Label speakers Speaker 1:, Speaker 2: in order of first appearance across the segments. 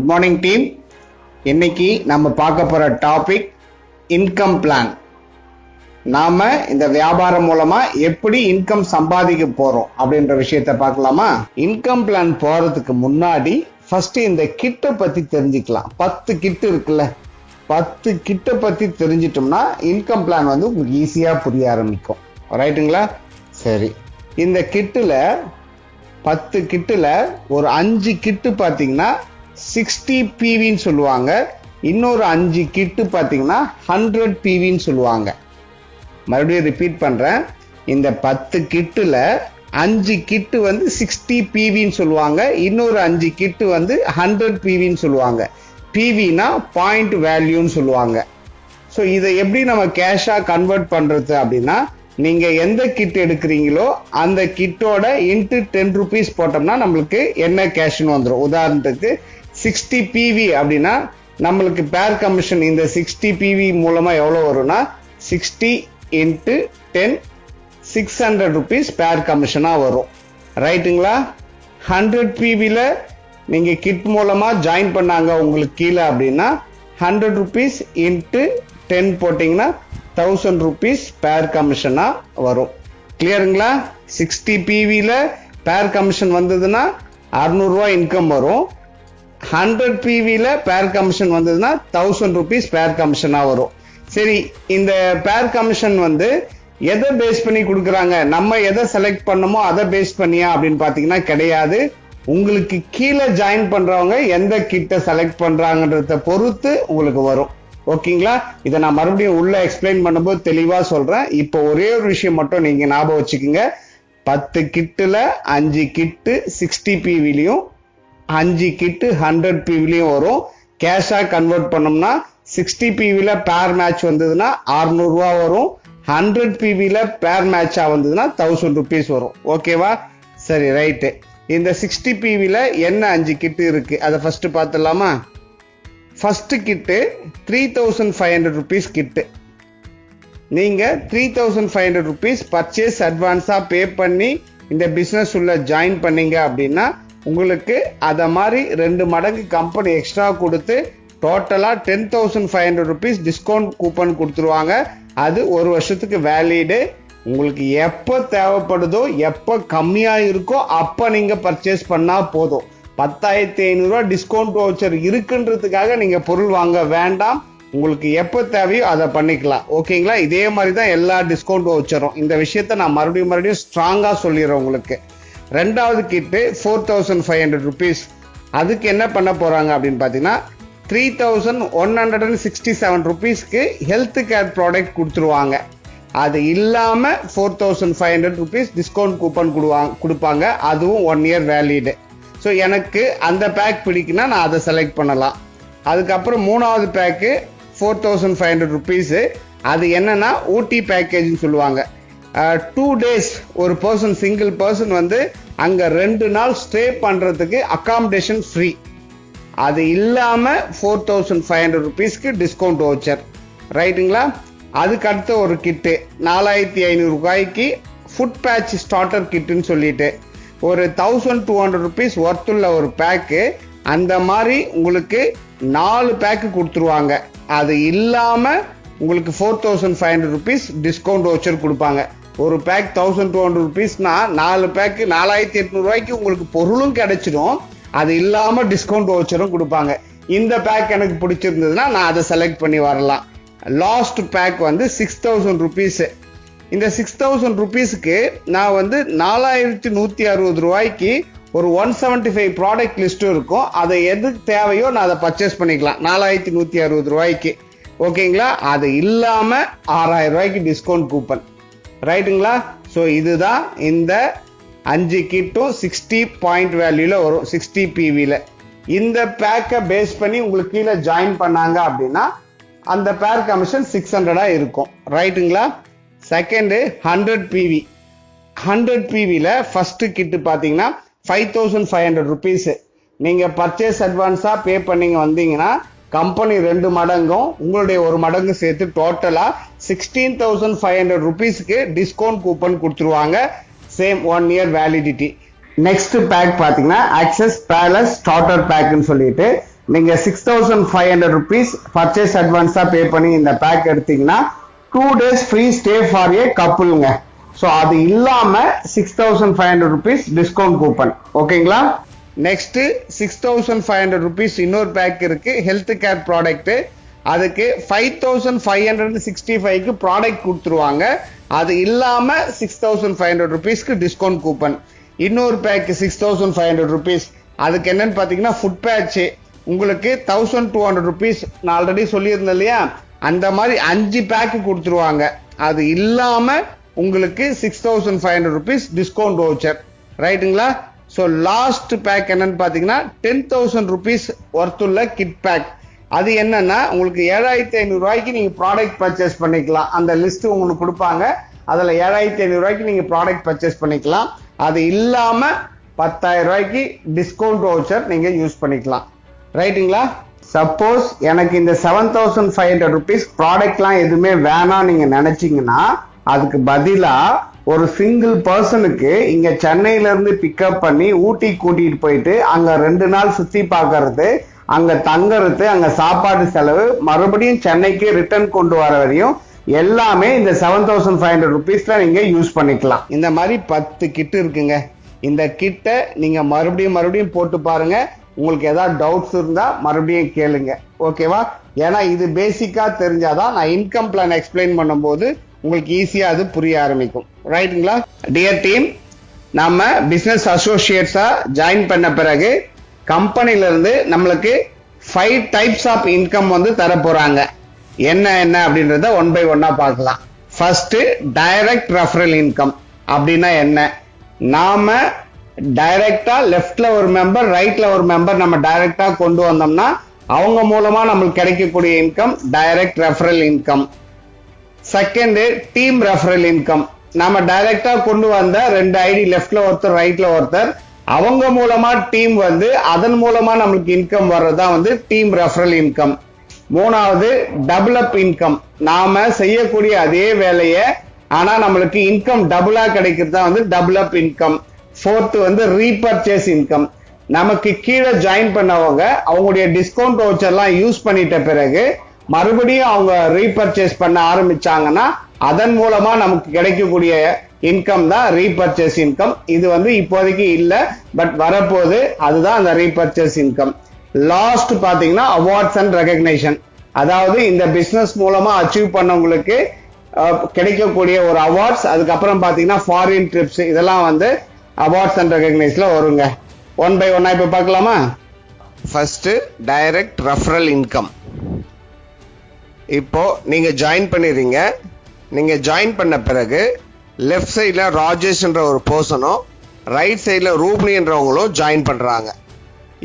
Speaker 1: Good morning team. இன்னைக்கு நம்ம பார்க்க போற டாபிக் இன்கம் பிளான். நாம இந்த வியாபாரம் மூலமா எப்படி இன்கம் சம்பாதிக்க போறோம் அப்படின்ற விஷயத்த பார்க்கலாமா? இன்கம் பிளான் போறதுக்கு முன்னாடி ஃபர்ஸ்ட் இந்த கிட்ட பத்தி தெரிஞ்சுக்கலாம். 10 கிட் இருக்குல்ல, 10 கிட்ட பத்தி தெரிஞ்சிட்டோம்னா இன்கம் பிளான் வந்து உங்களுக்கு ஈஸியா புரிய ஆரம்பிக்கும். ரைட்டுங்களா? சரி, இந்த கிட்டுல 10 கிட்டுல ஒரு 5 கிட்டு பாத்தீங்கன்னா 60 PVன்னு சொல்லுவாங்க. இன்னொரு 5 கிட்டு பாத்தீங்கன்னா 100 PVன்னு சொல்லுவாங்க. மறுபடியும் ரிப்பீட் பண்றேன். இந்த 10 கிட்டுல 5 கிட்டு வந்து 60 PVன்னு சொல்லுவாங்க. இன்னொரு 5 கிட்டு வந்து 100 PVன்னு சொல்லுவாங்க. PVனா பாயிண்ட் வேல்யூன்னு சொல்லுவாங்க. ஸோ இதை எப்படி நம்ம கேஷா கன்வெர்ட் பண்றது அப்படின்னா, நீங்க எந்த கிட் எடுக்கிறீங்களோ அந்த கிட்டோட இன்ட்டு 10 rupees போட்டோம்னா நம்மளுக்கு என்ன கேஷ்னு வந்துடும். உதாரணத்துக்கு 60 PV அப்படின்னா நம்மளுக்கு பேர் கமிஷன் இந்த 60 PV மூலமா எவ்வளவு வரும்னா 60 இன்ட்டு 10 600 rupees பேர் கமிஷனா வரும். ரைட்டுங்களா? 100 PVல நீங்க கிட் மூலமா ஜாயின் பண்ணாங்க உங்களுக்கு கீழே அப்படின்னா 100 rupees இன்ட்டு 10 போட்டீங்கன்னா 1000 rupees பேர் கமிஷனா வரும். கிளியருங்களா? 60 PVல பேர் கமிஷன் வந்ததுன்னா 600 ரூபாய் இன்கம் வரும். 100 PVல பேர் கமிஷன் வந்ததுன்னா 1000 rupees பேர் கமிஷனா வரும். சரி, இந்த பேர் கமிஷன் வந்து எதை பேஸ் பண்ணி கொடுக்குறாங்க? நம்ம எதை செலக்ட் பண்ணமோ அதை பேஸ் பண்ணியா அப்படின்னு பாத்தீங்கன்னா கிடையாது. உங்களுக்கு கீழே ஜாயின் பண்றவங்க எந்த கிட்ட செலக்ட் பண்றாங்கன்றத பொறுத்து உங்களுக்கு வரும். ஓகேங்களா? இதை நான் மறுபடியும் உள்ள எக்ஸ்பிளைன் பண்ணும்போது தெளிவா சொல்றேன். இப்போ ஒரே ஒரு விஷயம் மட்டும் நீங்க ஞாபகம் வச்சுக்கோங்க. 10 கிட்டுல 5 கிட்டு 60 PVலையும் 5 கிட்டு 100 PVலையும் வரும். கேஷா கன்வெர்ட் பண்ணோம்னா 60 PVல பேர் மேட்ச் வந்ததுன்னா 600 ரூபாய் வரும். 100 PVல பேர் மேட்சா வந்ததுன்னா 1000 rupees வரும். ஓகேவா? சரி, ரைட்டு. இந்த 60 PVல என்ன 5 கிட்டு இருக்கு அதை ஃபர்ஸ்ட் பார்த்துடலாமா? ஃபர்ஸ்ட் கிட்டு 3500 rupees கிட்டு. நீங்க 3500 rupees பர்ச்சேஸ் அட்வான்ஸா பே பண்ணி இந்த பிசினஸ் உள்ள ஜாயின் பண்ணீங்க அப்படின்னா உங்களுக்கு அத மாதிரி 2 மடங்கு கம்பெனி எக்ஸ்ட்ரா கொடுத்து டோட்டலா 10,500 rupees டிஸ்கவுண்ட் கூப்பன் கொடுத்துருவாங்க. அது ஒரு வருஷத்துக்கு வேலிடு. உங்களுக்கு எப்போ தேவைப்படுதோ எப்போ கம்மியா இருக்கோ அப்ப நீங்க பர்ச்சேஸ் பண்ணா போதும். 10,500 ரூபாய் டிஸ்கவுண்ட் வவுச்சர் இருக்குன்றதுக்காக நீங்க பொருள் வாங்க வேண்டாம். உங்களுக்கு எப்போ தேவையோ அதை பண்ணிக்கலாம். ஓகேங்களா? இதே மாதிரி தான் எல்லா டிஸ்கவுண்ட் வவுச்சரும். இந்த விஷயத்த நான் மறுபடியும் ஸ்ட்ராங்கா சொல்லிடுறேன் உங்களுக்கு. ரெண்டாவது கிட்டு 4,500 rupees. அதுக்கு என்ன பண்ண போறாங்க அப்படின்னு பாத்தீங்கன்னா 3,167 rupeesக்கு ஹெல்த் கேர் ப்ராடக்ட் கொடுத்துருவாங்க. அது இல்லாம 4,500 rupees டிஸ்கவுண்ட் கூப்பன் கொடுப்பாங்க. அதுவும் 1 year வேலிடு. ஸோ எனக்கு அந்த பேக் பிடிக்குன்னா நான் அதை செலக்ட் பண்ணலாம். அதுக்கப்புறம் மூணாவது பேக்கு 4,500 rupees. அது என்னன்னா ஊட்டி பேக்கேஜ்னு சொல்லுவாங்க. 2 days ஒரு பர்சன், சிங்கிள் பர்சன் வந்து அங்க 2 நாள் ஸ்டே பண்றதுக்கு அகாமடேஷன் ஃப்ரீ. அது இல்லாம 4,500 rupeesக்கு டிஸ்கவுண்ட் வவுச்சர். ரைட்டுங்களா? அதுக்கு அடுத்த ஒரு கிட்டு 4,500 ரூபாய்க்கு ஃபுட் பேட்ச் ஸ்டார்டர் கிட்டுன்னு சொல்லிட்டு ஒரு 1,200 rupees ஒர்த்துள்ள ஒரு பேக்கு. அந்த மாதிரி உங்களுக்கு 4 பேக்கு கொடுத்துருவாங்க. அது இல்லாம உங்களுக்கு 4,500 rupees டிஸ்கவுண்ட் வவுச்சர் கொடுப்பாங்க. ஒரு பேக் 1,200 rupeesனா 4 பேக்கு 4,800 ரூபாய்க்கு உங்களுக்கு பொருளும் கிடைச்சிடும். அது இல்லாம டிஸ்கவுண்ட் வவுச்சரும் கொடுப்பாங்க. இந்த பேக் எனக்கு பிடிச்சிருந்ததுன்னா நான் அதை செலக்ட் பண்ணி வரலாம். லாஸ்ட் பேக் வந்து 6,000 rupees. இந்த 6,000 rupeesக்கு நான் வந்து 4,160 ரூபாய்க்கு ஒரு 175 ப்ராடக்ட் லிஸ்ட் இருக்கும். அதை எது தேவையோ நான் அதை பர்ச்சேஸ் பண்ணிக்கலாம் 4,160 ரூபாய்க்கு. ஓகேங்களா? அது இல்லாம 6,000 ரூபாய்க்கு டிஸ்கவுண்ட் கூப்பன். ரைட்டுங்களா? ஸோ இதுதான் இந்த 5 கிட்டும் 60 பாயிண்ட் வேல்யூல வரும் 60 PVல. இந்த பேக்கை பேஸ் பண்ணி உங்களுக்கு கீழே ஜாயின் பண்ணாங்க அப்படின்னா அந்த பேர் கமிஷன் 600 இருக்கும். ரைட்டுங்களா? Second 100 PV. 100 PVல ஃபர்ஸ்ட் கிட்டு பாத்தீங்கன்னா 5,500 rupees. நீங்க பர்ச்சேஸ் அட்வான்ஸா பே பண்ணீங்க வந்தீங்கன்னா கம்பெனி 2 மடங்கும் உங்களுடைய 1 மடங்கு சேர்த்து டோட்டலா 16,500 rupeesக்கு டிஸ்கவுண்ட் கூப்பன் கொடுத்துருவாங்க. Same 1 year validity. Next pack பாத்தீங்கன்னா ஆக்சஸ் பேலஸ் ஸ்டார்டர் பேக்னு சொல்லிட்டு நீங்க 6500 rupees பர்ச்சேஸ் அட்வான்ஸா பே பண்ணி இந்த பேக் எடுத்தீங்கன்னா 2 days free stay for a கப்புள்ங்க. ஸோ அது இல்லாம 6500 rupees டிஸ்கவுண்ட் கூப்பன். ஓகேங்களா? நெக்ஸ்ட் 6500 rupees இன்னொரு பேக் இருக்கு, ஹெல்த் கேர் ப்ராடக்ட். அதுக்கு 5565க்கு ப்ராடக்ட் கொடுத்துருவாங்க. அது இல்லாம 6500 rupeesக்கு டிஸ்கவுண்ட் கூப்பன். இன்னொரு பேக் 6500 rupees, அதுக்கு என்னன்னு பாத்தீங்கன்னா ஃபுட் பேட்ச் உங்களுக்கு 1200 rupees. நான் ஆல்ரெடி சொல்லியிருந்தேன் இல்லையா, அந்த மாதிரி 5 பேக் கொடுத்துருவாங்க. அது இல்லாம உங்களுக்கு 6500 rupees டிஸ்கவுண்ட் வவுச்சர். ரைட்டுங்களா? ஸோ லாஸ்ட் பேக் என்னன்னு பாத்தீங்கன்னா 10,000 rupees ஒர்த்துள்ள கிட் பேக். அது என்னன்னா உங்களுக்கு 7500 ரூபாய்க்கு நீங்க ப்ராடக்ட் பர்ச்சேஸ் பண்ணிக்கலாம். அந்த லிஸ்ட் உங்களுக்கு கொடுப்பாங்க, அதுல 7500 ரூபாய்க்கு நீங்க ப்ராடக்ட் பர்ச்சேஸ் பண்ணிக்கலாம். அது இல்லாம 10,000 ரூபாய்க்கு டிஸ்கவுண்ட் வவுச்சர் நீங்க யூஸ் பண்ணிக்கலாம். ரைட்டுங்களா? சப்போஸ் எனக்கு இந்த 7500 rupees ப்ராடக்ட்லாம் எதுவுமே வேணாம் நீங்க நினைச்சீங்கன்னா, அதுக்கு பதிலா ஒரு சிங்கிள் பர்சனுக்கு இங்க சென்னையில இருந்து பிக்கப் பண்ணி ஊட்டி கூட்டிட்டு போயிட்டு அங்க 2 நாள் சுத்தி பார்க்கறது, அங்க தங்கறது, அங்க சாப்பாடு செலவு, மறுபடியும் சென்னைக்கு ரிட்டர்ன் கொண்டு வர வரையும் எல்லாமே இந்த 7500 rupeesல நீங்க யூஸ் பண்ணிக்கலாம். இந்த மாதிரி 10 கிட் இருக்குங்க. இந்த கிட்டை நீங்க மறுபடியும் போட்டு பாருங்க. உங்களுக்கு ஏதாவது டவுட்ஸ் இருந்தா மறுபடியும் கேளுங்க. ஓகேவா? ஏன்னா இது பேசிக்கா தெரிஞ்சாதான் நான் இன்கம் பிளான் எக்ஸ்பிளைன் பண்ணும்போது உங்களுக்கு ஈஸியா அது புரிய ஆரம்பிக்கும். ரைட்டுங்களா? டியர் டீம், நம்ம பிசினஸ் அசோசியேட்ஸா ஜாயின் பண்ண பிறகு கம்பெனில இருந்து நம்மளுக்கு 5 டைப்ஸ் ஆஃப் இன்கம் வந்து தர போறாங்க. என்ன அப்படின்றத ஒன் பை ஒன்னா பார்க்கலாம். First, direct referral income. அப்படின்னா என்ன? நாம டைரக்டா லெஃப்ட்ல ஒரு மெம்பர், ரைட்ல ஒரு மெம்பர் நம்ம டைரக்டா கொண்டு வந்தோம்னா அவங்க மூலமா நம்மளுக்கு கிடைக்கக்கூடிய income direct referral income. Second, team referral income. நம்ம டைரக்டா கொண்டு வந்த 2 ஐடி, லெஃப்ட்ல ஒருத்தர் ரைட்ல ஒருத்தர், அவங்க மூலமா டீம் வந்து அதன் மூலமா நம்மளுக்கு இன்கம் வர்றதுதான் வந்து டீம் ரெஃபரல் இன்கம். மூணாவது, டெவலப் இன்கம். நாம செய்யக்கூடிய அதே வேலையை ஆனா நம்மளுக்கு இன்கம் டபுளா கிடைக்கிறது தான் வந்து டெவலப் இன்கம். ஃபோர்த் வந்து ரீபர்ச்சேஸ் இன்கம். நமக்கு கீழே ஜாயின் பண்ணவங்க அவங்களுடைய டிஸ்கவுண்ட் வவுச்சர்லாம் யூஸ் பண்ணிட்ட பிறகு மறுபடியும் அவங்க ரீபர்ச்சேஸ் பண்ண ஆரம்பிச்சாங்கன்னா அதன் மூலமா நமக்கு கிடைக்கக்கூடிய இன்கம் தான் ரீபர்ச்சேஸ் இன்கம். இது வந்து இப்போதைக்கு இல்ல, பட் வரப்போது. அதுதான் அந்த ரீபர்ச்சேஸ் இன்கம். லாஸ்ட் பாத்தீங்கன்னா அவார்ட்ஸ் அண்ட் ரெகக்னேஷன். அதாவது இந்த பிசினஸ் மூலமா அச்சீவ் பண்ணவங்களுக்கு கிடைக்கக்கூடிய ஒரு அவார்ட்ஸ். அதுக்கப்புறம் பாத்தீங்கன்னா ஃபாரின் ட்ரிப்ஸ், இதெல்லாம் வந்து அவார்ட்ஸ் அண்ட் ரெகக்னைஸ்ல வருங்க. ஒன் பை ஒன்னா இப்ப பார்க்கலாமா? First, direct referral income. இப்போ நீங்க ஜாயின் பண்ணிடுறீங்க. நீங்க ஜாயின் பண்ண பிறகு லெஃப்ட் சைட்ல ராஜேஷ் என்ற ஒரு பர்சனும் ரைட் சைட்ல ரூபினி என்றவங்களும் ஜாயின் பண்றாங்க.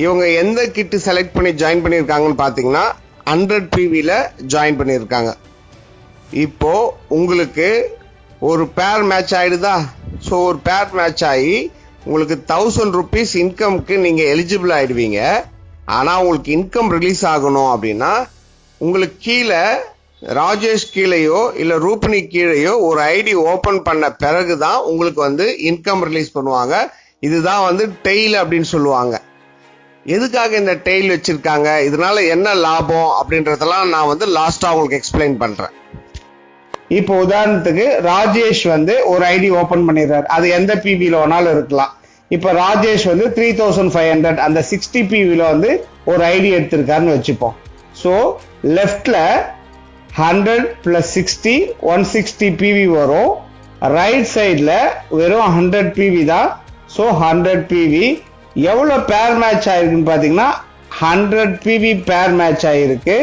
Speaker 1: இவங்க எந்த கிட்டு செலக்ட் பண்ணி ஜாயின் பண்ணியிருக்காங்கன்னு பாத்தீங்கன்னா 100 PVல ஜாயின் பண்ணியிருக்காங்க. இப்போ உங்களுக்கு ஒரு பேர் மேட்ச் ஆயிடுதா? ஸோ ஒரு பேர் மேட்ச் ஆகி உங்களுக்கு 1000 rupees இன்கம்க்கு நீங்க எலிஜிபிள் ஆயிடுவீங்க. ஆனா உங்களுக்கு இன்கம் ரிலீஸ் ஆகணும் அப்படின்னா உங்களுக்கு கீழே ராஜேஷ் கீழேயோ இல்ல ரூபினி கீழேயோ ஒரு ஐடி ஓபன் பண்ண பிறகுதான் உங்களுக்கு வந்து இன்கம் ரிலீஸ் பண்ணுவாங்க. இதுதான் வந்து டெய்ல் அப்படின்னு சொல்லுவாங்க. எதுக்காக இந்த டெய்ல் வச்சிருக்காங்க, இதனால என்ன லாபம் அப்படின்றதெல்லாம் நான் வந்து லாஸ்டா உங்களுக்கு எக்ஸ்பிளைன் பண்றேன். இப்போ உதாரணத்துக்கு ராஜேஷ் வந்து ஒரு ஐடி ஓபன் பண்ணிடுறாரு. அது எந்த பிவில வேணாலும் இருக்கலாம். இப்ப ராஜேஷ் வந்து 3500 அந்த 60 PVல வந்து ஒரு ஐடி எடுத்திருக்காருன்னு வச்சுப்போம். ஸோ லெஃப்ட்ல 100 + 60 160 PV வரும். ரைட் சைட்ல வெறும் 100 PV தான். ஸோ 100 PV எவ்வளவு பேர் மேட்ச் ஆயிருக்குன்னு பாத்தீங்கன்னா 100 PV பேர் மேட்ச் ஆயிருக்கு.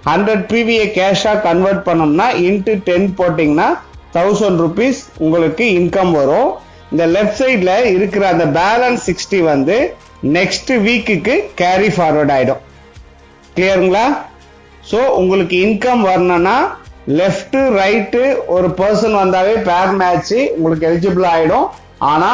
Speaker 1: 100 PVயை கேஷா கன்வெர்ட் பண்ணோம்னா இன்ட்டு 10 போட்டீங்கன்னா 1000 rupees உங்களுக்கு இன்கம் வரும். இந்த லெஃப்ட் சைட்ல இருக்கிற அந்த பேலன்ஸ் 60 வந்து நெக்ஸ்ட் வீக்குக்கு கேரி ஃபார்வர்ட் ஆயிடும். கிளியருங்களா? ஸோ உங்களுக்கு இன்கம் வரணும்னா லெஃப்ட் ரைட்டு ஒரு பர்சன் வந்தாவே பேர் மேட்ச் உங்களுக்கு எலிஜிபிள் ஆயிடும். ஆனா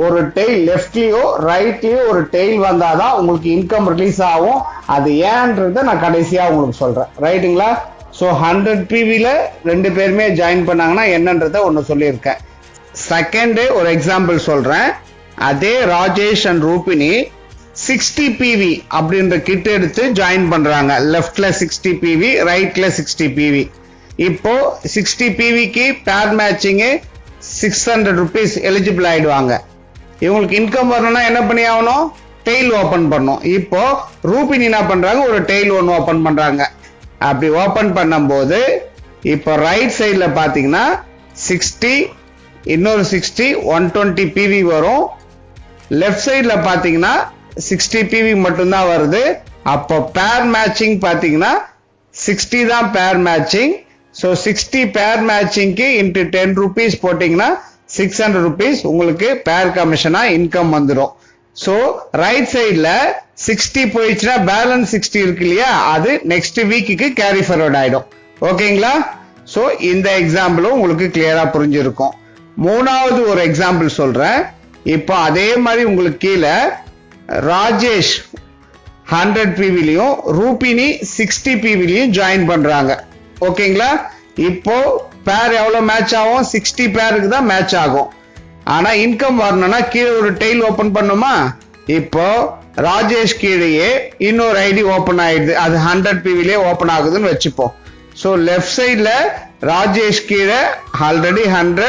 Speaker 1: ஒரு டெய்ல் லெஃப்ட்லயோ ரைட்லயோ ஒரு டெய்ல் வந்தாதான் உங்களுக்கு இன்கம் ரிலீஸ் ஆகும். அது ஏன்றத நான் கடைசியா உங்களுக்கு சொல்றேன். ரைட்டுங்களா? ஸோ 100 PVல 2 பேருமே ஜாயின் பண்ணாங்கன்னா என்னன்றத ஒன்னு சொல்லியிருக்கேன். செகண்ட் ஒரு எக்ஸாம்பிள் சொல்றேன். அதே ராஜேஷ் அண்ட் ரூபினி 60 PV அப்படின்ற கிட் எடுத்து ஜாயின் பண்றாங்க. லெஃப்ட்ல 60 PV, ரைட்ல 60 PV. இப்போ 60 PVக்கு பேர் மேட்சிங் 600 rupees எலிஜிபிள் ஆயிடுவாங்க. இவங்களுக்கு இன்கம் வரணும்னா என்ன பண்ணி ஆகணும்? டெய்ல் ஓபன் பண்ணும். இப்போ ரூபினி என்ன பண்றாங்க? ஒரு டெய்ல் ஒன்று ஓபன் பண்றாங்க. அப்படி ஓபன் பண்ணும்போது இப்போ ரைட் சைட்ல பாத்தீங்கன்னா 60, இன்னொரு 60, 120 PV வரும். லெஃப்ட் சைட்ல பாத்தீங்கன்னா 60 PV மட்டும்தான் வருது. அப்போ பேர் மேட்சிங் பாத்தீங்கன்னா 60 தான் பேர் மேட்சிங். ஸோ 60 பேர் மேட்சிங்க்கு இன்ட்டு 10 rupees போட்டீங்கன்னா 600 rupees உங்களுக்கு பேர் கமிஷனா இன்கம் வந்துடும். ஸோ ரைட் சைட்ல 60 போயிடுச்சுன்னா பேலன்ஸ் 60 இருக்கு இல்லையா, அது நெக்ஸ்ட் வீக்குக்கு கேரி ஃபார்வர்ட் ஆயிடும். ஓகேங்களா? ஸோ இந்த எக்ஸாம்பிளும் உங்களுக்கு கிளியரா புரிஞ்சிருக்கும். மூணாவது ஒரு எக்ஸாம்பிள் சொல்றேன். இப்போ அதே மாதிரி உங்களுக்கு கீழே ராஜேஷ் 100 PVலையும் ரூபினி 60 PVலையும் ஜாயின் பண்றாங்க. ஓகேங்களா? இப்போ பேர் எவ்வளவு மேட்ச் ஆகும்? 60 பேருக்கு தான் மேட்ச் ஆகும். ஆனா இன்கம் வரணும்னா கீழே ஒரு டெய்ல் ஓபன் பண்ணுமா? இப்போ ராஜேஷ் கீழேயே இன்னொரு ஐடி ஓபன் ஆயிடுது. அது 100 PVலே ஓபன் ஆகுதுன்னு வச்சுப்போம். ஸோ லெஃப்ட் சைட்ல ராஜேஷ் கீழே ஆல்ரெடி 100,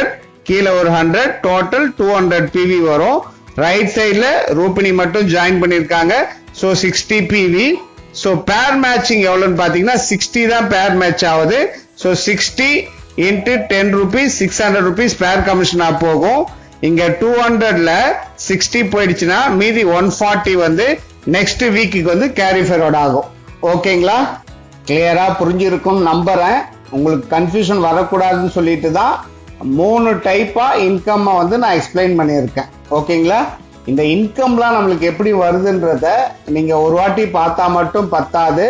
Speaker 1: கீழே ஒரு 100, டோட்டல் 200 PV வரும். ரைட் சைட்ல ரூபினி மட்டும் ஜாயின் பண்ணிருக்காங்க. So 60 PV. ஸோ பேர் மேட்சிங் எவ்வளவுன்னு பாத்தீங்கன்னா 60 தான் பேர் மேட்ச் ஆகுது. ஸோ 60 இன்ட்டு 10 rupees 600 rupees பேர் கமிஷனா போகும். இங்க 200ல 60 போயிடுச்சுன்னா மீதி 140 வந்து நெக்ஸ்ட் வீக்குக்கு வந்து கேரி ஃபார்வர்ட் ஆகும். ஓகேங்களா? கிளியரா புரிஞ்சிருக்கும் நம்புறேன். உங்களுக்கு கன்ஃபியூஷன் வரக்கூடாதுன்னு சொல்லிட்டு தான் 3 டைப்பா இன்கம் வந்து நான் எக்ஸ்பிளைன் பண்ணியிருக்கேன். ஓகேங்களா? இந்த இன்கம்லாம் நம்மளுக்கு எப்படி வருதுன்றத நீங்க ஒரு வாட்டி பார்த்தா மட்டும் பத்தாது.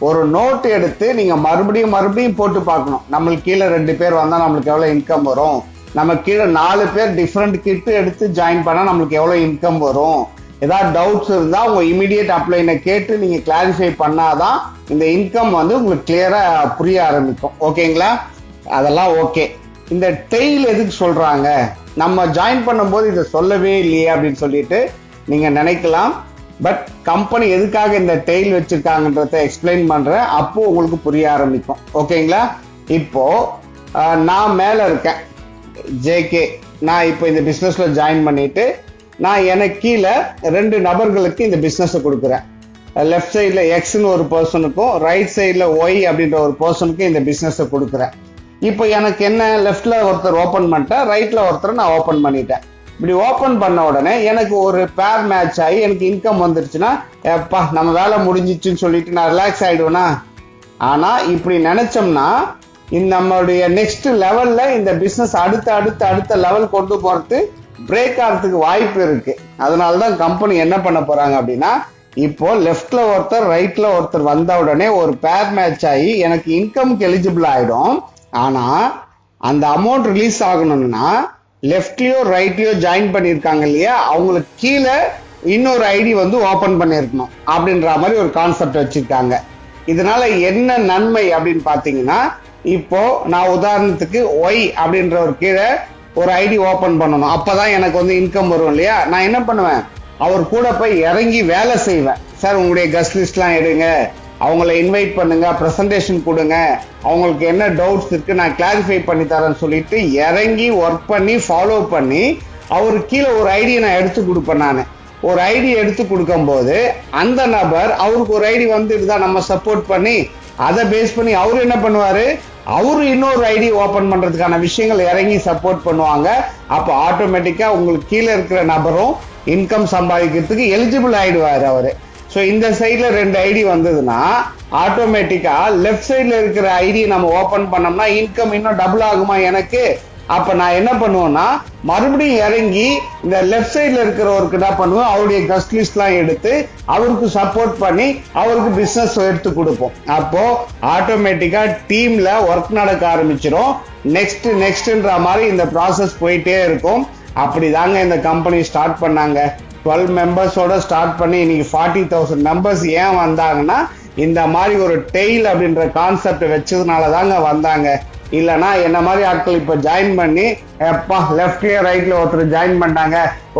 Speaker 1: ஒரு நோட் எடுத்து நீங்க மறுபடியும் போட்டு பார்க்கணும். நம்மளுக்கு கீழே 2 பேர் வந்தா நம்மளுக்கு எவ்வளவு இன்கம் வரும், நம்ம கீழே 4 பேர் டிஃப்ரெண்ட் கிட் எடுத்து ஜாயின் பண்ணா நம்மளுக்கு எவ்வளவு இன்கம் வரும். ஏதாவது டவுட்ஸ் இருந்தா உங்க இமிடியேட் அப்ளைனை கேட்டு நீங்க கிளாரிஃபை பண்ணாதான் இந்த இன்கம் வந்து உங்களுக்கு கிளியரா புரிய ஆரம்பிக்கும். ஓகேங்களா? அதெல்லாம் ஓகே. இந்த டெய்ல் எதுக்கு சொல்றாங்க? நம்ம ஜாயின் பண்ணும்போது இதை சொல்லவே இல்லையே அப்படின்னு சொல்லிட்டு நீங்க நினைக்கலாம். பட் கம்பெனி எதுக்காக இந்த டெய்ல் வச்சிருக்காங்கன்றத எக்ஸ்பிளைன் பண்றேன். அப்போ உங்களுக்கு புரிய ஆரம்பிக்கும். ஓகேங்களா? இப்போ நான் மேல இருக்கேன், ஜேகே. நான் இப்போ இந்த பிசினஸ்ல ஜாயின் பண்ணிட்டு நான் எனக்கு கீழே 2 நபர்களுக்கு இந்த பிசினஸ் கொடுக்குறேன். லெஃப்ட் சைட்ல எக்ஸ்னு ஒரு பர்சனுக்கும் ரைட் சைட்ல ஒய் அப்படின்ற ஒரு பர்சனுக்கும் இந்த பிசினஸ் கொடுக்குறேன். இப்போ எனக்கு என்ன, லெஃப்ட்ல ஒருத்தர் ஓபன் பண்ணிட்டேன், ரைட்ல ஒருத்தர் நான் ஓபன் பண்ணிட்டேன். இப்படி ஓபன் பண்ண உடனே எனக்கு ஒரு பேர் மேட்ச் ஆகி எனக்கு இன்கம் வந்துருச்சுன்னா எப்பா நம்ம வேலை முடிஞ்சிச்சுன்னு சொல்லிட்டு நான் ரிலாக்ஸ் ஆயிடுவேனா? ஆனா இப்படி நினைச்சோம்னா நம்மளுடைய நெக்ஸ்ட் லெவல்ல இந்த பிசினஸ் அடுத்த லெவல் கொண்டு போறது பிரேக் ஆகிறதுக்கு வாய்ப்பு இருக்கு. அதனாலதான் கம்பெனி என்ன பண்ண போறாங்க அப்படின்னா, இப்போ லெஃப்ட்ல ஒருத்தர் ரைட்ல ஒருத்தர் வந்த உடனே ஒரு பேர் மேட்ச் ஆகி எனக்கு இன்கம்க்கு எலிஜிபிள் ஆயிடும். ஆனா அந்த அமௌண்ட் ரிலீஸ் ஆகணும்னா லெஃப்ட்லயோ ரைட்லயோ ஜாயின் பண்ணிருக்காங்க இல்லையா, அவங்களுக்கு கீழே இன்னொரு ஐடி வந்து ஓபன் பண்ணிருக்கணும் அப்படின்ற மாதிரி ஒரு கான்செப்ட் வச்சிருக்காங்க. இதனால என்ன நன்மை அப்படின்னு பாத்தீங்கன்னா, இப்போ நான் உதாரணத்துக்கு ஒய் அப்படின்ற ஒரு கீழே ஒரு ஐடி ஓபன் பண்ணணும், அப்பதான் எனக்கு வந்து இன்கம் வரும் இல்லையா. நான் என்ன பண்ணுவேன், அவர் கூட போய் இறங்கி வேலை செய்வேன். சார் உங்களுடைய கெஸ்ட் லிஸ்ட்லாம் எடுங்க, அவங்கள இன்வைட் பண்ணுங்க, ப்ரெசன்டேஷன் கொடுங்க, அவங்களுக்கு என்ன டவுட்ஸ் இருக்கு நான் கிளாரிஃபை பண்ணி தரேன்னு சொல்லிட்டு இறங்கி ஒர்க் பண்ணி ஃபாலோ பண்ணி அவருக்கு கீழே ஒரு ஐடியை நான் எடுத்து கொடுப்பேன். நான் ஒரு ஐடி எடுத்து கொடுக்கும்போது அந்த நபர் அவருக்கு ஒரு ஐடி வந்துட்டு தான் நம்ம சப்போர்ட் பண்ணி அதை பேஸ் பண்ணி அவரு என்ன பண்ணுவாரு, அவரு இன்னொரு ஐடி ஓபன் பண்றதுக்கான விஷயங்கள் இறங்கி சப்போர்ட் பண்ணுவாங்க. அப்போ ஆட்டோமேட்டிக்கா உங்களுக்கு கீழே இருக்கிற நபரும் இன்கம் சம்பாதிக்கிறதுக்கு எலிஜிபிள் ஆயிடுவாரு அவரு. ஸோ இந்த சைட்ல 2 ஐடி வந்ததுன்னா ஆட்டோமேட்டிக்கா லெஃப்ட் சைட்ல இருக்கிற ஐடி நம்ம ஓபன் பண்ணோம்னா இன்கம் இன்னும் டபுள் ஆகுமா எனக்கு? அப்ப நான் என்ன பண்ணுவேன்னா மறுபடியும் இறங்கி இந்த லெஃப்ட் சைட்ல இருக்கிறவருக்கு என்ன பண்ணுவோம், அவருடைய கஸ்ட் லிஸ்ட் எல்லாம் எடுத்து அவருக்கு சப்போர்ட் பண்ணி அவருக்கு பிசினஸ் எடுத்து கொடுப்போம். அப்போ ஆட்டோமேட்டிக்கா டீம்ல ஒர்க் நடக்க ஆரம்பிச்சிடும். நெக்ஸ்ட்ன்ற மாதிரி இந்த ப்ராசஸ் போயிட்டே இருக்கும். அப்படிதாங்க இந்த கம்பெனி ஸ்டார்ட் பண்ணாங்க. 12 மெம்பர்ஸோட ஸ்டார்ட் பண்ணி இன்னைக்கு 40,000 மெம்பர்ஸ் ஏன் வந்தாங்கன்னா இந்த மாதிரி ஒரு டெய்ல் அப்படின்ற கான்செப்ட் வச்சதுனால தாங்க வந்தாங்க. இல்லைன்னா என்ன மாதிரி ஆட்கள் இப்போ ஜாயின் பண்ணி எப்பா லெஃப்ட்லயே ரைட்ல ஒருத்தர் ஜாயின் பண்ணாங்க,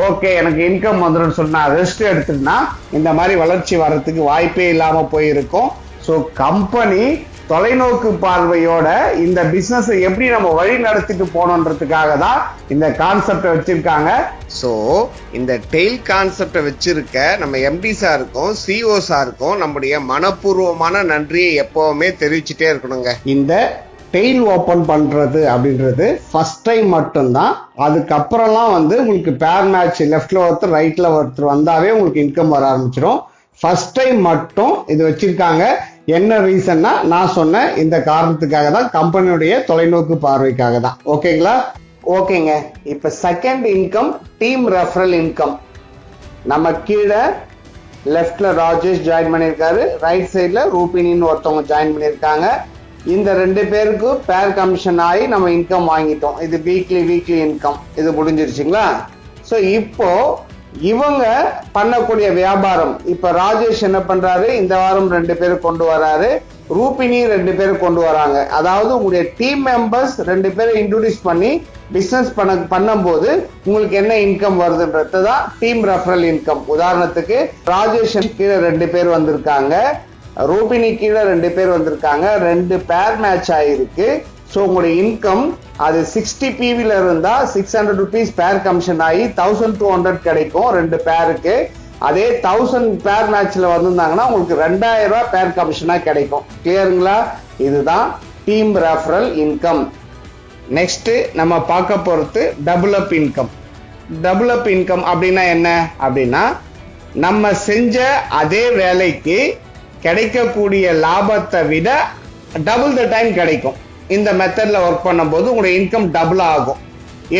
Speaker 1: ஓகே எனக்கு இன்கம் வந்துடும் சொன்னா ரெஸ்ட் எடுத்துட்டுனா இந்த மாதிரி வளர்ச்சி வர்றதுக்கு வாய்ப்பே இல்லாம போயிருக்கும். ஸோ கம்பெனி தொலைநோக்கு பார்வையோட இந்த பிசினஸ் எப்படி நம்ம வழி நடத்திட்டு போனோன்றதுக்காக தான் இந்த கான்செப்டை வச்சிருக்காங்க. ஸோ இந்த டெய்ல் கான்செப்டை வச்சிருக்க நம்ம எம்டி சாருக்கும் சிஓ சாருக்கும் நம்முடைய மனப்பூர்வமான நன்றியை எப்பவுமே தெரிவிச்சுட்டே இருக்கணுங்க. இந்த டெய்ல் ஓப்பன் பண்றது அப்படின்றது ஃபர்ஸ்ட் டைம் மட்டும்தான். அதுக்கப்புறம்லாம் வந்து உங்களுக்கு பேர் மேட்ச் லெஃப்ட்ல ஒருத்தர் ரைட்ல ஒருத்தர் வந்தாவே உங்களுக்கு இன்கம் வர ஆரம்பிச்சிடும். ஃபர்ஸ்ட் டைம் மட்டும் இது வச்சிருக்காங்க. என்ன ரீசன்னா நான் சொன்ன இந்த காரணத்துக்காக தான், கம்பெனியுடைய தொலைநோக்கு பார்வைக்காக தான். ஓகேங்களா? ஓகேங்க. இப்ப second income team referral income. நம்ம கீழே லெஃப்ட்ல ராஜேஷ் ஜாயின் பண்ணியிருக்காரு, ரைட் சைட்ல ரூபினின்னு ஒருத்தவங்க ஜாயின் பண்ணியிருக்காங்க. இந்த 2 பேருக்கு பேர் கமிஷன் ஆகி நம்ம இன்கம் வாங்கிட்டோம். இது வீக்லி இன்கம் இது முடிஞ்சிருச்சுங்களா? ஸோ இப்போ இவங்க பண்ணக்கூடிய வியாபாரம், இப்ப ராஜேஷ் என்ன பண்றாரு, இந்த வாரம் 2 பேர் கொண்டு வராரு, ரூபினி 2 பேர் கொண்டு வராங்க. அதாவது உங்களுடைய டீம் மெம்பர்ஸ் 2 பேரை இன்ட்ரோடியூஸ் பண்ணி பிசினஸ் பண்ணும்போது உங்களுக்கு என்ன இன்கம் வருதுன்றது தான் டீம் ரெஃபரல் இன்கம். உதாரணத்துக்கு ராஜேஷ் கீழே 2 பேர் வந்திருக்காங்க, ரூபினி கீழே 2 பேர் வந்திருக்காங்க, 2 பேர் மேட்ச் ஆயிருக்கு. ஸோ உங்களுடைய இன்கம் அது 60 PVல இருந்தா 600 rupees பேர் கமிஷன் ஆகி 1200 கிடைக்கும் 2 பேருக்கு. அதே 1000 பேர் மேட்ச்ல வந்திருந்தாங்கன்னா உங்களுக்கு 2000 ரூபாய் பேர் கமிஷனா கிடைக்கும். கிளியருங்களா? இதுதான் டீம் ரெஃபரல் இன்கம். நெக்ஸ்ட் நம்ம பார்க்க போறது டபுள் அப் இன்கம். டபுள் அப் இன்கம் அப்படின்னா என்ன அப்படின்னா, நம்ம செஞ்ச அதே வேலைக்கு கிடைக்கக்கூடிய லாபத்தை விட டபுள் த டைம் கிடைக்கும். இந்த மெத்தட்ல ஒர்க் பண்ணும்போது உங்களுடைய இன்கம் டபுள் ஆகும்.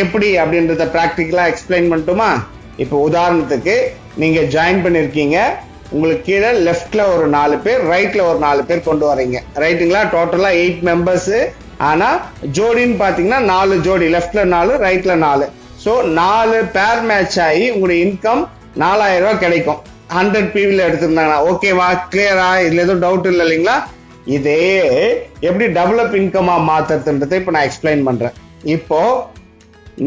Speaker 1: எப்படி அப்படின்றத ப்ராக்டிக்கலா எக்ஸ்பிளைன் பண்ணட்டுமா? இப்போ உதாரணத்துக்கு நீங்க ஜாயின் பண்ணிருக்கீங்க, உங்களுக்கு கீழே லெஃப்ட்ல ஒரு 4 பேர், ரைட்ல ஒரு 4 பேர் கொண்டு வரீங்க. ரைட்டுங்களா? டோட்டலா 8 மெம்பர்ஸ். ஆனா ஜோடின்னு பாத்தீங்கன்னா 4 ஜோடி, லெஃப்ட்ல 4 ரைட்ல 4. ஸோ 4 பேர் மேட்ச் ஆகி உங்களுடைய இன்கம் 4000 ரூபாய் கிடைக்கும் 100 PVல எடுத்திருந்தாங்கன்னா. ஓகேவா? கிளியரா? இதுல எதுவும் டவுட் இல்லை இல்லைங்களா? இதே எப்படி டெவலப் இன்கமா மாத்துறதுன்றதை இப்ப நான் எக்ஸ்பிளைன் பண்றேன். இப்போ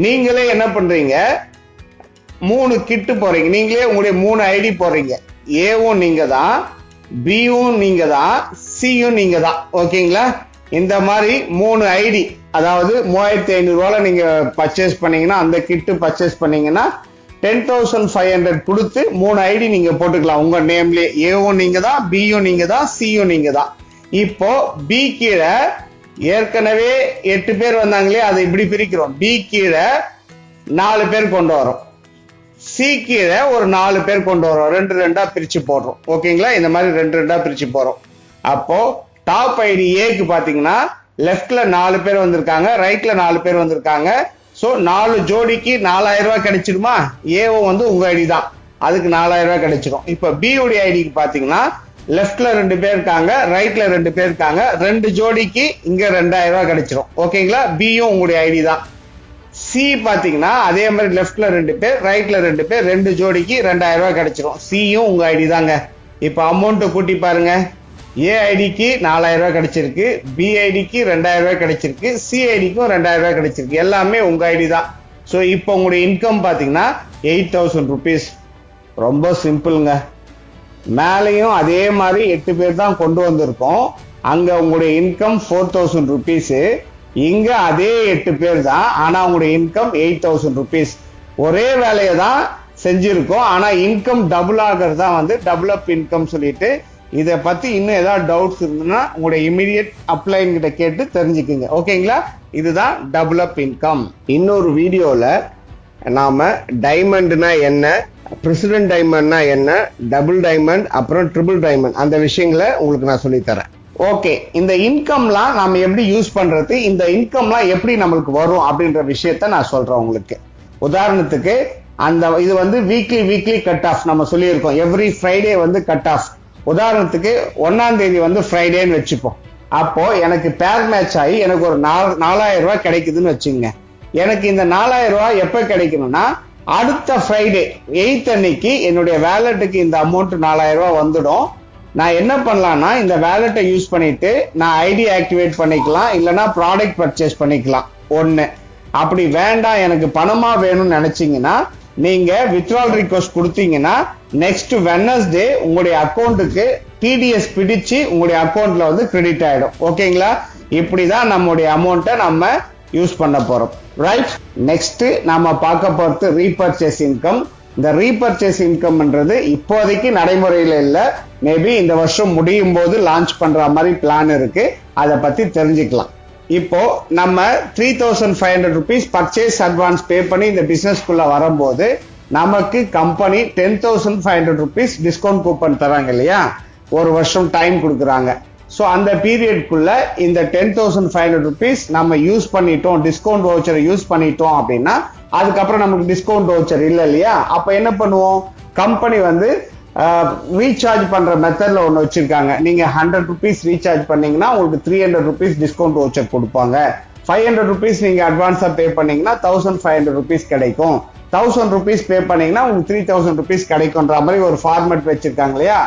Speaker 1: நீங்களே என்ன பண்றீங்க, 3 கிட்டு போறீங்க. நீங்களே உங்களுடைய 3 ஐடி போடுறீங்க. ஏவும் நீங்க தான், பியும் நீங்க தான், சியும் நீங்க தான். ஓகேங்களா? இந்த மாதிரி 3 ஐடி, அதாவது 3500 ரூபாய் நீங்க பர்ச்சேஸ் பண்ணீங்கன்னா, அந்த கிட்டு பர்ச்சேஸ் பண்ணீங்கன்னா 10,500 கொடுத்து 3 ஐடி நீங்க போட்டுக்கலாம் உங்க நேம்லயே. ஏவும் நீங்க தான், பியும் நீங்க தான், சியும் நீங்க தான். இப்போ பி கீழே ஏற்கனவே 8 பேர் வந்தாங்களே, அதை இப்படி பிரிக்கிறோம். பி கீழே 4 பேர் கொண்டு வரோம், சி கீழே ஒரு 4 பேர் கொண்டு வரோம். 2 பிரிச்சு போடுறோம். ஓகேங்களா? இந்த மாதிரி 2 பிரிச்சு போறோம். அப்போ டாப் ஐடி ஏக்கு பாத்தீங்கன்னா லெஃப்ட்ல 4 பேர் வந்திருக்காங்க, ரைட்ல 4 பேர் வந்திருக்காங்க. ஸோ 4 ஜோடிக்கு 4000 ரூபாய் கிடைச்சிருமா? ஏவோ வந்து உங்க ஐடி தான், அதுக்கு 4000 ரூபாய் கிடைச்சிடும். இப்போ பி உடைய ஐடிக்கு பாத்தீங்கன்னா லெஃப்ட்ல 2 பேர் இருக்காங்க, ரைட்ல 2 பேர் இருக்காங்க, 2 ஜோடிக்கு இங்க 2000 ரூபாய் கிடைச்சிடும். ஓகேங்களா? பியும் உங்களுடைய ஐடி தான். சி பாத்தீங்கன்னா அதே மாதிரி லெஃப்ட்ல 2 பேர், ரைட்ல 2 பேர், 2 ஜோடிக்கு 2000 ரூபாய் கிடைச்சிடும். சியும் உங்க ஐடி தாங்க. இப்ப அமௌண்ட் கூட்டி பாருங்க. ஏ ஐடிக்கு 4000 ரூபாய் கிடைச்சிருக்கு, பி ஐடிக்கு 2000 ரூபாய் கிடைச்சிருக்கு, சி ஐடிக்கும் 2000 ரூபாய் கிடைச்சிருக்கு. எல்லாமே உங்க ஐடி தான். ஸோ இப்போ உங்களுடைய இன்கம் பாத்தீங்கன்னா 8000 rupees. ரொம்ப சிம்பிளுங்க. மேலையும் அதே மாதிரி 8 பேர் தான் கொண்டு வந்திருக்கோம். அங்க உங்களுடைய இன்கம் 4000 rupees. இங்க அதே 8 பேர் தான், ஆனா உங்களுடைய இன்கம் 8000 rupees. ஒரே வேலையை தான் செஞ்சிருக்கோம், ஆனா இன்கம் டபுள் ஆகிறது தான் வந்து டபுள் அப் இன்கம் சொல்லிட்டு. இதை பத்தி இன்னும் ஏதாவது டவுட்ஸ் இருந்ததுன்னா உங்களுடைய இமிடியட் அப்ளைன் கிட்ட கேட்டு தெரிஞ்சுக்குங்க. ஓகேங்களா? இதுதான் டபுள் அப் இன்கம். இன்னொரு வீடியோல நாம டைமண்ட்னா என்ன, பிரசிடென்ட் டைமண்ட்னா என்ன, டபுள் டைமண்ட், அப்புறம் ட்ரிபிள் டைமண்ட், அந்த விஷயங்களை உங்களுக்கு நான் சொல்லி தரேன். ஓகே, இந்த இன்கம்லாம் நாம எப்படி யூஸ் பண்றது, இந்த இன்கம்லாம் எப்படி நம்மளுக்கு வரும் அப்படின்ற விஷயத்த நான் சொல்றேன் உங்களுக்கு. உதாரணத்துக்கு அந்த இது வந்து வீக்லி கட் ஆஃப் நம்ம சொல்லியிருக்கோம். எவ்ரி ஃப்ரைடே வந்து கட் ஆஃப். உதாரணத்துக்கு 1ஆம் தேதி வந்து ஃப்ரைடேன்னு வச்சுப்போம். அப்போ எனக்கு பேர் மேட்ச் ஆகி எனக்கு ஒரு 4000 ரூபாய் கிடைக்குதுன்னு வச்சுங்க. எனக்கு இந்த 4000 ரூபாய் எப்ப கிடைக்கணும்னா அடுத்த ஃப்ரைடே 8th அன்னைக்கு என்னுடைய வேலெட்டுக்கு இந்த அமௌண்ட் 4000 ரூபாய் வந்துடும். நான் என்ன பண்ணலாம்னா இந்த வேலெட்டை யூஸ் பண்ணிட்டு நான் ஐடி ஆக்டிவேட் பண்ணிக்கலாம், இல்லைன்னா ப்ராடக்ட் பர்ச்சேஸ் பண்ணிக்கலாம். ஒன்று அப்படி வேண்டாம் எனக்கு பணமா வேணும்னு நினைச்சீங்கன்னா நீங்க வித்ட்ரால் ரிக்வெஸ்ட் கொடுத்தீங்கன்னா நெக்ஸ்ட் வெட்னஸ்டே உங்களுடைய அக்கௌண்ட்டுக்கு டிடிஎஸ் பிடிச்சு உங்களுடைய அக்கௌண்ட்ல வந்து கிரெடிட் ஆயிடும். ஓகேங்களா? இப்படிதான் நம்முடைய அமௌண்ட்டை நம்ம யூஸ் பண்ண போறோம். ரைட், நெக்ஸ்ட் நாம பார்க்க போறது ரீபர்ச்சேஸ் இன்கம். இந்த ரீபர்ச்சேஸ் இன்கம்ன்றது இப்போதைக்கு நடைமுறையில இல்ல, மேபி இந்த வருஷம் முடியும் போது லான்ச் பண்ற மாதிரி பிளான் இருக்கு. அதை பத்தி தெரிஞ்சுக்கலாம். இப்போ நம்ம 3500 rupees பர்ச்சேஸ் அட்வான்ஸ் பே பண்ணி இந்த பிசினஸ்க்குள்ள வரும்போது நமக்கு கம்பெனி 10,500 rupees டிஸ்கவுண்ட் கூப்பன் தராங்க இல்லையா, ஒரு வருஷம் டைம் கொடுக்குறாங்க. ஸோ அந்த பீரியட்குள்ள இந்த 10,500 rupees நம்ம யூஸ் பண்ணிட்டோம், டிஸ்கவுண்ட் வவுச்சரை யூஸ் பண்ணிட்டோம் அப்படின்னா அதுக்கப்புறம் நமக்கு டிஸ்கவுண்ட் வவுச்சர் இல்லை இல்லையா, அப்ப என்ன பண்ணுவோம், கம்பெனி வந்து ரீசார்ஜ் பண்ற மெத்தட்ல ஒன்று வச்சிருக்காங்க. நீங்க 100 rupees ரீசார்ஜ் பண்ணீங்கன்னா உங்களுக்கு 300 rupees டிஸ்கவுண்ட் வவுச்சர் கொடுப்பாங்க. 500 rupees நீங்க அட்வான்ஸா பே பண்ணீங்கன்னா 1,500 rupees கிடைக்கும். 1,000 rupees பே பண்ணீங்கன்னா உங்களுக்கு 3,000 rupees கிடைக்கும்ன்ற மாதிரி ஒரு ஃபார்மேட் வச்சிருக்காங்க இல்லையா.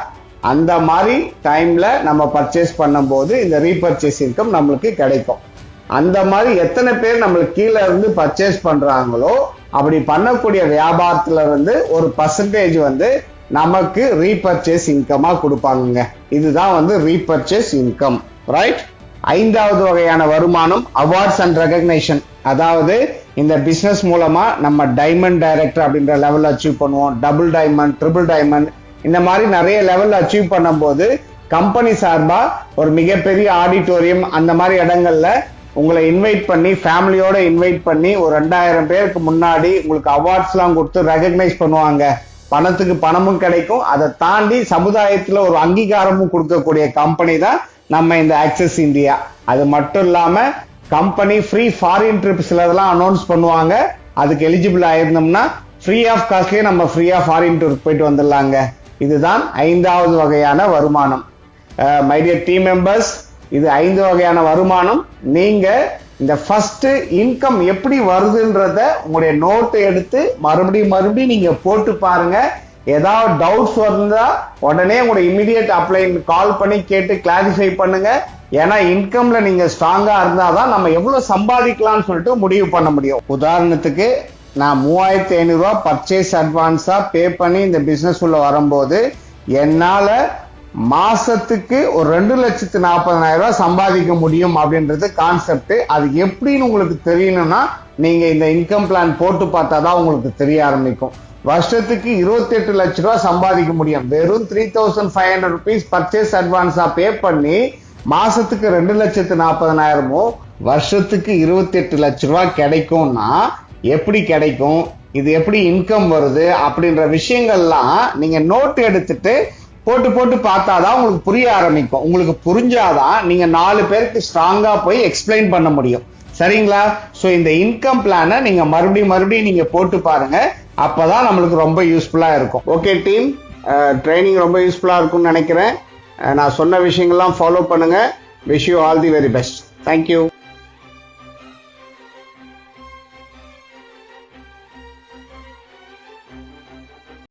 Speaker 1: அந்த மாதிரி டைம்ல நம்ம பர்ச்சேஸ் பண்ணும்போது இந்த ரீபர்ச்சேஸ் இன்கம் நம்மளுக்கு கிடைக்கும். அந்த மாதிரி எத்தனை பேர் நம்மளுக்கு கீழே இருந்து பர்ச்சேஸ் பண்றாங்களோ அப்படி பண்ணக்கூடிய வியாபாரத்துல இருந்து ஒரு பர்சன்டேஜ் வந்து நமக்கு ரீபர்ச்சேஸ் இன்கமா கொடுப்பாங்க. இதுதான் வந்து ரீபர்ச்சேஸ் இன்கம். ரைட். ஐந்தாவது வகையான வருமானம் அவார்ட்ஸ் அண்ட் ரெகக்னேஷன். அதாவது இந்த பிசினஸ் மூலமா நம்ம டைமண்ட் டைரக்டர் அப்படின்ற லெவல் அச்சீவ் பண்ணுவோம், டபுள் டைமண்ட், ட்ரிபிள் டைமண்ட், இந்த மாதிரி நிறைய லெவல் அச்சீவ் பண்ணும்போது கம்பெனி சார்பா ஒரு மிகப்பெரிய ஆடிட்டோரியம் அந்த மாதிரி இடங்கள்ல உங்களை இன்வைட் பண்ணி ஃபேமிலியோட இன்வைட் பண்ணி ஒரு 2000 பேருக்கு முன்னாடி உங்களுக்கு அவார்ட்ஸ் எல்லாம் கொடுத்து ரெகக்னைஸ் பண்ணுவாங்க. பணத்துக்கு பணமும் கிடைக்கும், அதை தாண்டி சமுதாயத்துல ஒரு அங்கீகாரமும் கொடுக்கக்கூடிய கம்பெனி தான் நம்ம இந்த ஆக்சஸ் இந்தியா. அது மட்டும் இல்லாம கம்பெனி ஃப்ரீ ஃபாரின் ட்ரிப்ஸ் இதெல்லாம் அனௌன்ஸ் பண்ணுவாங்க. அதுக்கு எலிஜிபிள் ஆயிருந்தோம்னா ஃப்ரீ ஆஃப் காஸ்ட்லயே நம்ம ஃப்ரீயா ஃபாரின் டூர் போயிட்டு வந்துடலாங்க. இதுதான் 5வது வகையான வருமானம். மை டியர் டீம் மெம்பர்ஸ், இது 5 வகையான வருமானம். நீங்க இந்த ஃபர்ஸ்ட் இன்கம் எப்படி வருதுன்றத உங்களுடைய நோட்டை எடுத்து மறுபடியும் நீங்க போட்டு பாருங்க. ஏதாவது டவுட்ஸ் வந்தா உடனே உங்களுடைய இமிடியேட் அப்ளைன் கால் பண்ணி கேட்டு கிளாரிஃபை பண்ணுங்க. ஏன்னா இன்கம்ல நீங்க ஸ்ட்ராங்கா இருந்தாதான் நம்ம எவ்வளவு சம்பாதிக்கலாம்னு சொல்லிட்டு முடிவு பண்ண முடியும். உதாரணத்துக்கு நான் 3,500 ரூபாய் பர்ச்சேஸ் அட்வான்ஸா பே பண்ணி இந்த பிசினஸ் உள்ள வரும்போது என்னால மாசத்துக்கு ஒரு 2,40,000 ரூபாய் சம்பாதிக்க முடியும் அப்படின்றது கான்செப்ட். அது எப்படின்னு உங்களுக்கு தெரியணும்னா நீங்க இந்த இன்கம் பிளான் போட்டு பார்த்தாதான் உங்களுக்கு தெரிய ஆரம்பிக்கும். வருஷத்துக்கு 28 லட்ச ரூபாய் சம்பாதிக்க முடியும். வெறும் 3,500 rupees பர்ச்சேஸ் அட்வான்ஸா பே பண்ணி மாசத்துக்கு 2,40,000 வருஷத்துக்கு 28 லட்ச ரூபாய் கிடைக்கும்னா எப்படி கிடைக்கும், இது எப்படி இன்கம் வருது அப்படின்ற விஷயங்கள்லாம் நீங்க நோட் எடுத்துட்டு போட்டு பார்த்தாதான் உங்களுக்கு புரிய ஆரம்பிக்கும். உங்களுக்கு புரிஞ்சாதான் நீங்க 4 பேருக்கு ஸ்ட்ராங்கா போய் எக்ஸ்பிளைன் பண்ண முடியும். சரிங்களா? சோ இந்த இன்கம் பிளானை நீங்க மறுபடியும் நீங்க போட்டு பாருங்க. அப்பதான் நம்மளுக்கு ரொம்ப யூஸ்ஃபுல்லா இருக்கும். ஓகே டீம், ட்ரைனிங் ரொம்ப யூஸ்ஃபுல்லா இருக்கும்னு நினைக்கிறேன். நான் சொன்ன விஷயங்கள்லாம் ஃபாலோ பண்ணுங்க. Wish you all the very best. Thank you.